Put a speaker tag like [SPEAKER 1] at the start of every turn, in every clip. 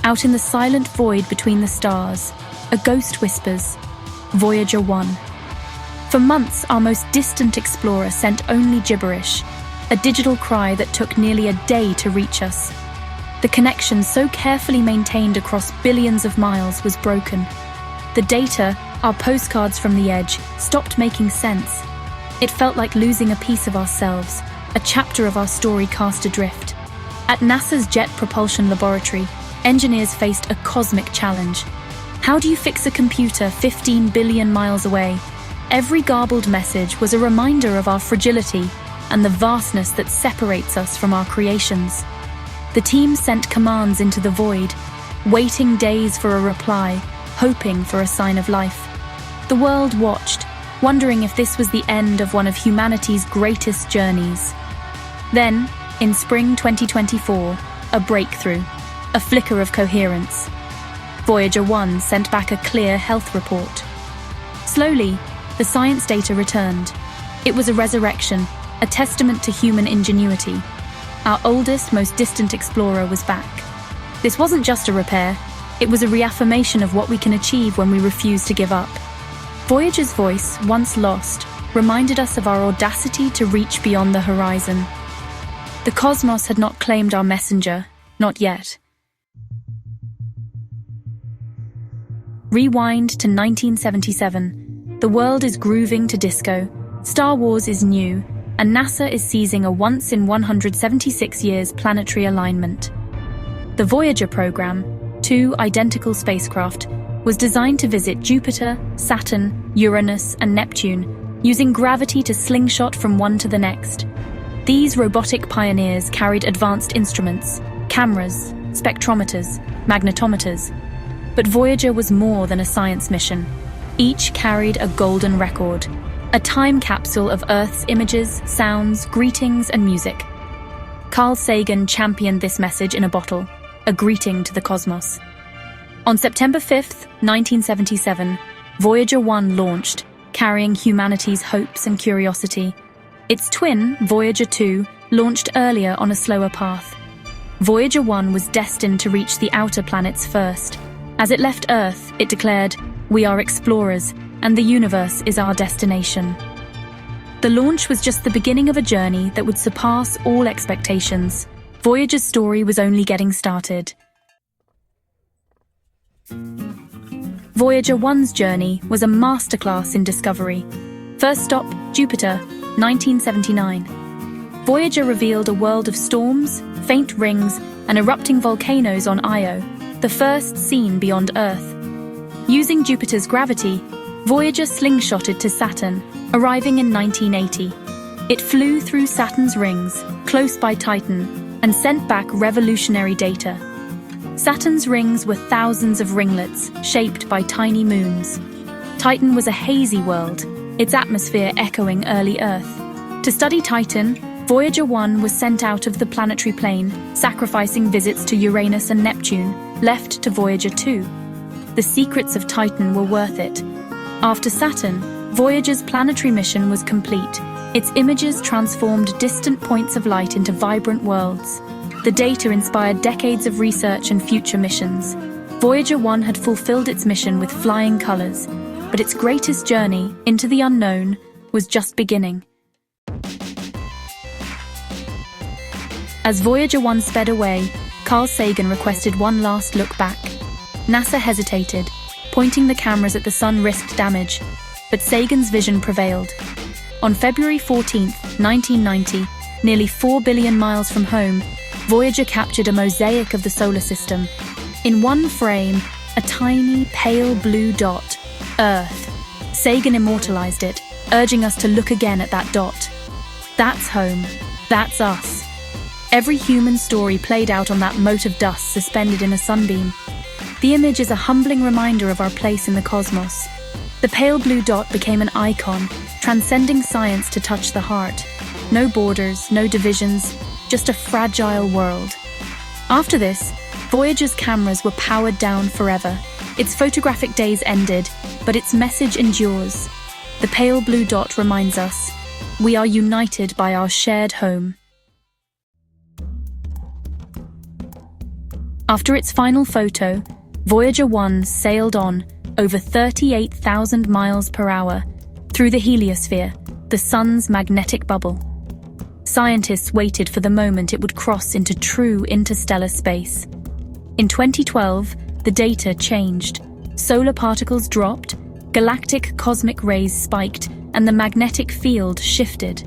[SPEAKER 1] Out in the silent void between the stars, a ghost whispers, Voyager 1. For months, our most distant explorer sent only gibberish, a digital cry that took nearly a day to reach us. The connection so carefully maintained across billions of miles was broken. The data, our postcards from the edge, stopped making sense. It felt like losing a piece of ourselves, a chapter of our story cast adrift. At NASA's Jet Propulsion Laboratory, engineers faced a cosmic challenge. How do you fix a computer 15 billion miles away? Every garbled message was a reminder of our fragility and the vastness that separates us from our creations. The team sent commands into the void, waiting days for a reply, hoping for a sign of life. The world watched, wondering if this was the end of one of humanity's greatest journeys. Then, in spring 2024, a breakthrough, a flicker of coherence. Voyager 1 sent back a clear health report. Slowly, the science data returned. It was a resurrection, a testament to human ingenuity. Our oldest, most distant explorer was back. This wasn't just a repair, it was a reaffirmation of what we can achieve when we refuse to give up. Voyager's voice, once lost, reminded us of our audacity to reach beyond the horizon. The cosmos had not claimed our messenger, not yet. Rewind to 1977. The world is grooving to disco, Star Wars is new, and NASA is seizing a once-in-176 planetary alignment. The Voyager program, 2 identical spacecraft, was designed to visit Jupiter, Saturn, Uranus, and Neptune, using gravity to slingshot from one to the next. These robotic pioneers carried advanced instruments, cameras, spectrometers, magnetometers. But Voyager was more than a science mission. Each carried a golden record, a time capsule of Earth's images, sounds, greetings, and music. Carl Sagan championed this message in a bottle, a greeting to the cosmos. On September 5th, 1977, Voyager 1 launched, carrying humanity's hopes and curiosity. Its twin, Voyager 2, launched earlier on a slower path. Voyager 1 was destined to reach the outer planets first. As it left Earth, it declared, "We are explorers, and the universe is our destination." The launch was just the beginning of a journey that would surpass all expectations. Voyager's story was only getting started. Voyager 1's journey was a masterclass in discovery. First stop, Jupiter, 1979. Voyager revealed a world of storms, faint rings, and erupting volcanoes on Io, the first seen beyond Earth. Using Jupiter's gravity, Voyager slingshotted to Saturn, arriving in 1980. It flew through Saturn's rings, close by Titan, and sent back revolutionary data. Saturn's rings were thousands of ringlets, shaped by tiny moons. Titan was a hazy world, its atmosphere echoing early Earth. To study Titan, Voyager 1 was sent out of the planetary plane, sacrificing visits to Uranus and Neptune, left to Voyager 2. The secrets of Titan were worth it. After Saturn, Voyager's planetary mission was complete. Its images transformed distant points of light into vibrant worlds. The data inspired decades of research and future missions. Voyager 1 had fulfilled its mission with flying colors, but its greatest journey into the unknown was just beginning. As Voyager 1 sped away, Carl Sagan requested one last look back. NASA hesitated, pointing the cameras at the sun risked damage, but Sagan's vision prevailed. On February 14, 1990, nearly 4 billion miles from home, Voyager captured a mosaic of the solar system. In one frame, a tiny, pale blue dot, Earth. Sagan immortalized it, urging us to look again at that dot. That's home. That's us. Every human story played out on that mote of dust suspended in a sunbeam. The image is a humbling reminder of our place in the cosmos. The pale blue dot became an icon, transcending science to touch the heart. No borders, no divisions, just a fragile world. After this, Voyager's cameras were powered down forever. Its photographic days ended, but its message endures. The pale blue dot reminds us, we are united by our shared home. After its final photo, Voyager 1 sailed on over 38,000 miles per hour through the heliosphere, the Sun's magnetic bubble. Scientists waited for the moment it would cross into true interstellar space. In 2012, the data changed. Solar particles dropped, galactic cosmic rays spiked, and the magnetic field shifted.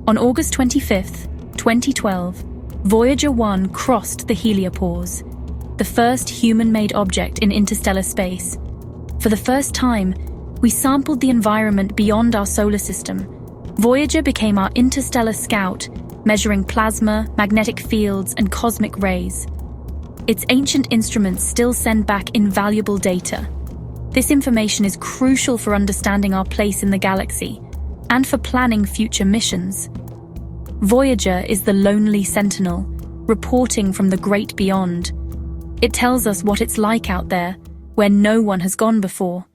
[SPEAKER 1] On August 25, 2012, Voyager 1 crossed the heliopause, the first human-made object in interstellar space. For the first time, we sampled the environment beyond our solar system. Voyager became our interstellar scout, measuring plasma, magnetic fields, and cosmic rays. Its ancient instruments still send back invaluable data. This information is crucial for understanding our place in the galaxy and for planning future missions. Voyager is the lonely sentinel, reporting from the great beyond. It tells us what it's like out there, where no one has gone before.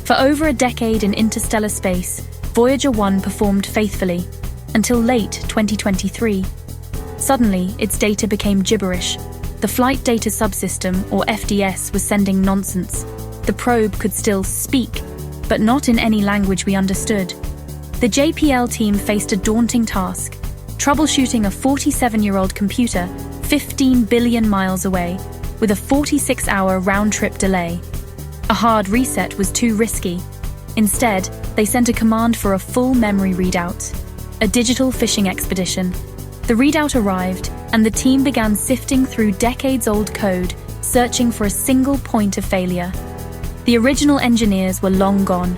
[SPEAKER 1] For over a decade in interstellar space, Voyager 1 performed faithfully, until late 2023. Suddenly, its data became gibberish. The Flight Data Subsystem, or FDS, was sending nonsense. The probe could still speak, but not in any language we understood. The JPL team faced a daunting task, troubleshooting a 47-year-old computer 15 billion miles away, with a 46-hour round-trip delay. A hard reset was too risky. Instead, they sent a command for a full memory readout, a digital fishing expedition. The readout arrived, and the team began sifting through decades-old code, searching for a single point of failure. The original engineers were long gone.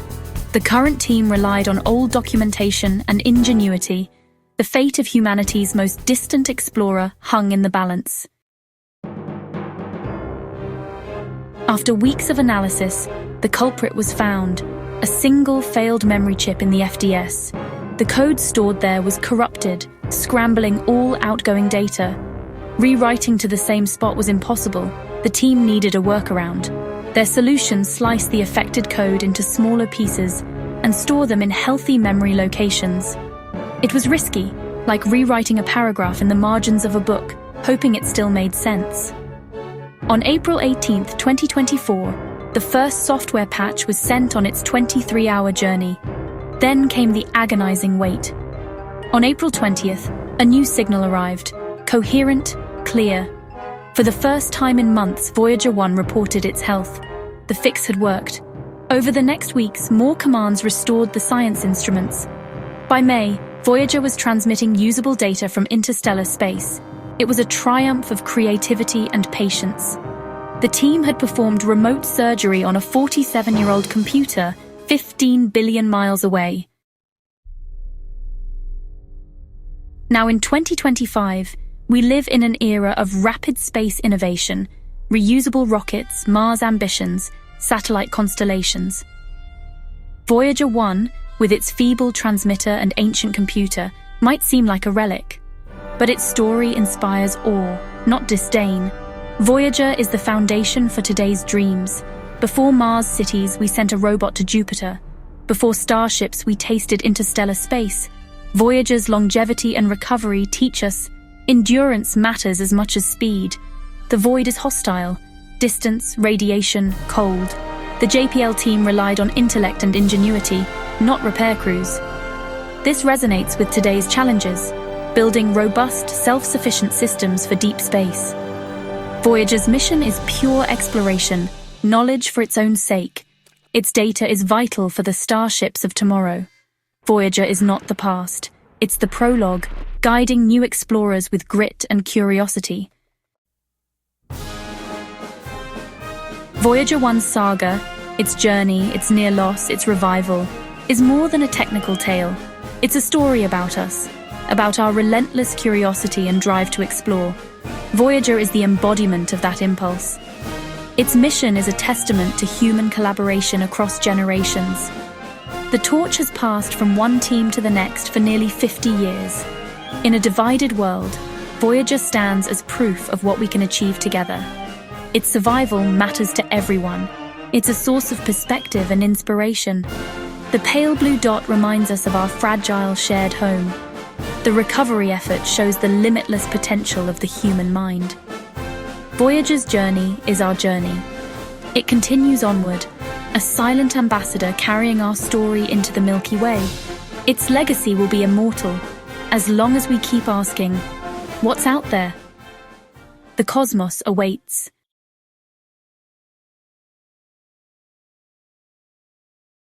[SPEAKER 1] The current team relied on old documentation and ingenuity. The fate of humanity's most distant explorer hung in the balance. After weeks of analysis, the culprit was found, a single failed memory chip in the FDS. The code stored there was corrupted, scrambling all outgoing data. Rewriting to the same spot was impossible. The team needed a workaround. Their solution sliced the affected code into smaller pieces and store them in healthy memory locations. It was risky, like rewriting a paragraph in the margins of a book, hoping it still made sense. On April 18, 2024, the first software patch was sent on its 23-hour journey. Then came the agonizing wait. On April 20th, a new signal arrived, coherent, clear. For the first time in months, Voyager 1 reported its health. The fix had worked. Over the next weeks, more commands restored the science instruments. By May, Voyager was transmitting usable data from interstellar space. It was a triumph of creativity and patience. The team had performed remote surgery on a 47-year-old computer 15 billion miles away. Now in 2025, we live in an era of rapid space innovation, reusable rockets, Mars ambitions, satellite constellations. Voyager 1, with its feeble transmitter and ancient computer, might seem like a relic. But its story inspires awe, not disdain. Voyager is the foundation for today's dreams. Before Mars cities, we sent a robot to Jupiter. Before starships, we tasted interstellar space. Voyager's longevity and recovery teach us endurance matters as much as speed. The void is hostile. Distance, radiation, cold. The JPL team relied on intellect and ingenuity, not repair crews. This resonates with today's challenges, building robust, self-sufficient systems for deep space. Voyager's mission is pure exploration, knowledge for its own sake. Its data is vital for the starships of tomorrow. Voyager is not the past. It's the prologue, guiding new explorers with grit and curiosity. Voyager 1's saga, its journey, its near loss, its revival, is more than a technical tale. It's a story about us, about our relentless curiosity and drive to explore. Voyager is the embodiment of that impulse. Its mission is a testament to human collaboration across generations. The torch has passed from one team to the next for nearly 50 years. In a divided world, Voyager stands as proof of what we can achieve together. Its survival matters to everyone. It's a source of perspective and inspiration. The pale blue dot reminds us of our fragile shared home. The recovery effort shows the limitless potential of the human mind. Voyager's journey is our journey. It continues onward, a silent ambassador carrying our story into the Milky Way. Its legacy will be immortal, as long as we keep asking, what's out there? The cosmos awaits.